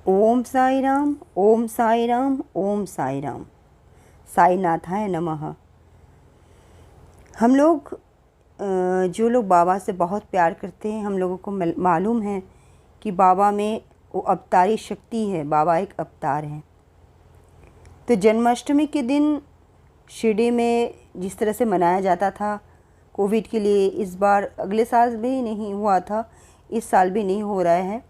ओम साई राम, ओम साई राम, ओम साई राम। साई नाथाय नमः। हम लोग जो लोग बाबा से बहुत प्यार करते हैं, हम लोगों को मालूम है कि बाबा में वो अवतारी शक्ति है। बाबा एक अवतार हैं। तो जन्माष्टमी के दिन शिरडी में जिस तरह से मनाया जाता था, कोविड के लिए इस बार, अगले साल भी नहीं हुआ था, इस साल भी नहीं हो रहा है,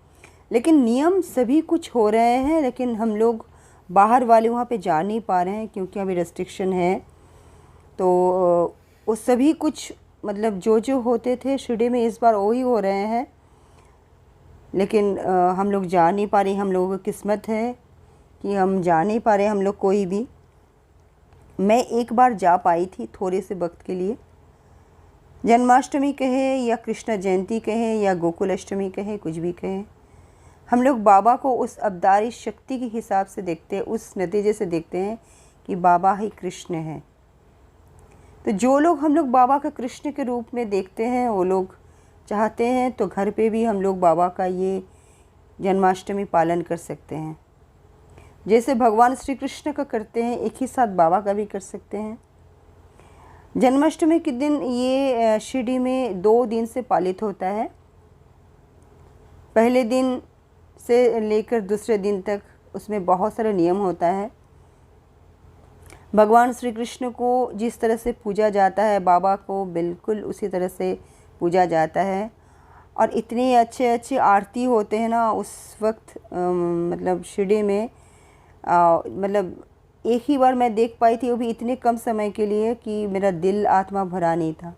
लेकिन नियम सभी कुछ हो रहे हैं। लेकिन हम लोग बाहर वाले वहाँ पे जा नहीं पा रहे हैं क्योंकि अभी रेस्ट्रिक्शन है। तो वो सभी कुछ मतलब जो होते थे शिरडी में इस बार वही हो रहे हैं। लेकिन हम लोग जा नहीं पा रहे। हम लोगों की किस्मत है कि हम जा नहीं पा रहे, हम लोग कोई भी। मैं एक बार जा पाई थी थोड़े से वक्त के लिए। जन्माष्टमी कहे या कृष्ण जयंती कहे या गोकुल अष्टमी कहे, कुछ भी कहे, हम लोग बाबा को उस अवतारी शक्ति के हिसाब से देखते हैं, उस नतीजे से देखते हैं कि बाबा ही कृष्ण है। तो जो लोग हम लोग बाबा का कृष्ण के रूप में देखते हैं, वो लोग चाहते हैं तो घर पे भी हम लोग बाबा का ये जन्माष्टमी पालन कर सकते हैं। जैसे भगवान श्री कृष्ण का करते हैं, एक ही साथ बाबा का भी कर सकते हैं। जन्माष्टमी के दिन ये शिरडी में 2 दिन से पालित होता है। पहले दिन से लेकर दूसरे दिन तक उसमें बहुत सारे नियम होता है। भगवान श्री कृष्ण को जिस तरह से पूजा जाता है, बाबा को बिल्कुल उसी तरह से पूजा जाता है। और इतनी अच्छे अच्छे आरती होते हैं ना उस वक्त, मतलब शिरडी में मतलब एक ही बार मैं देख पाई थी, वो भी इतने कम समय के लिए कि मेरा दिल आत्मा भरा नहीं था।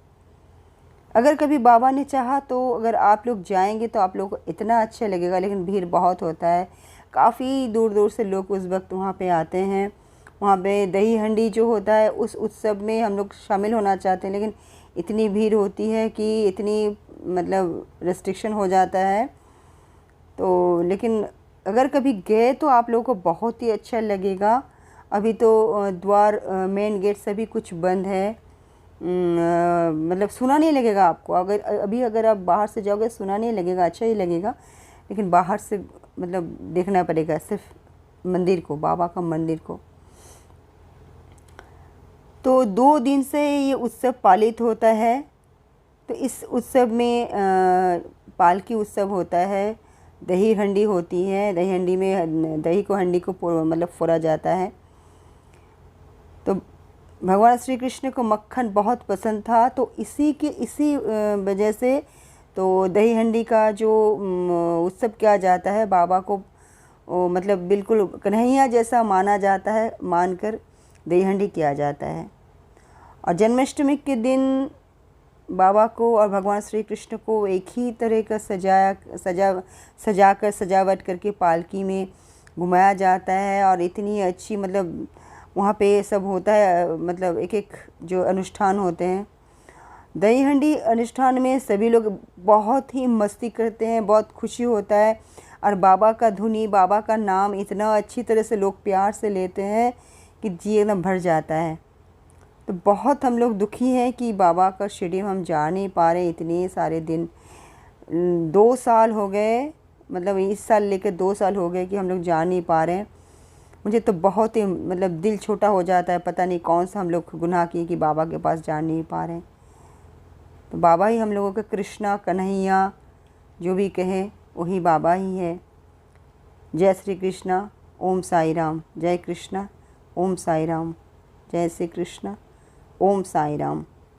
अगर कभी बाबा ने चाहा तो अगर आप लोग जाएंगे तो आप लोग को इतना अच्छा लगेगा, लेकिन भीड़ बहुत होता है। काफ़ी दूर दूर से लोग उस वक्त वहाँ पे आते हैं। वहाँ पे दही हंडी जो होता है उस उत्सव में हम लोग शामिल होना चाहते हैं, लेकिन इतनी भीड़ होती है कि इतनी मतलब रेस्ट्रिक्शन हो जाता है। तो लेकिन अगर कभी गए तो आप लोगों को बहुत ही अच्छा लगेगा। अभी तो द्वार, मेन गेट सभी कुछ बंद है। मतलब सुना नहीं लगेगा आपको। अगर आप बाहर से जाओगे सुना नहीं लगेगा, अच्छा ही लगेगा। लेकिन बाहर से मतलब देखना पड़ेगा सिर्फ मंदिर को, बाबा का मंदिर को। तो 2 दिन से ये उत्सव पालित होता है। तो इस उत्सव में पालकी उत्सव होता है, दही हंडी होती है। दही हंडी में दही को, हंडी को मतलब फोड़ा जाता है। तो भगवान श्री कृष्ण को मक्खन बहुत पसंद था, तो इसी वजह से तो दही हंडी का जो उत्सव किया जाता है, बाबा को मतलब बिल्कुल कन्हैया जैसा माना जाता है, मानकर दही हंडी किया जाता है। और जन्माष्टमी के दिन बाबा को और भगवान श्री कृष्ण को एक ही तरह का सजाकर सजावट करके पालकी में घुमाया जाता है। और इतनी अच्छी मतलब वहाँ पे सब होता है, मतलब एक एक जो अनुष्ठान होते हैं। दही हंडी अनुष्ठान में सभी लोग बहुत ही मस्ती करते हैं, बहुत खुशी होता है। और बाबा का धुनी, बाबा का नाम इतना अच्छी तरह से लोग प्यार से लेते हैं कि जी एकदम भर जाता है। तो बहुत हम लोग दुखी हैं कि बाबा का शिरडी में हम जा नहीं पा रहे इतने सारे दिन। 2 साल हो गए, मतलब इस साल लेकर 2 साल हो गए कि हम लोग जा नहीं पा रहे हैं। मुझे तो बहुत ही मतलब दिल छोटा हो जाता है, पता नहीं कौन सा हम लोग गुनाह किए कि बाबा के पास जा नहीं पा रहे हैं। तो बाबा ही हम लोगों का कृष्णा, कन्हैया जो भी कहे वही बाबा ही है। जय श्री कृष्णा, ओम साई राम। जय कृष्णा, ओम साई राम। जय श्री कृष्णा, ओम साई राम।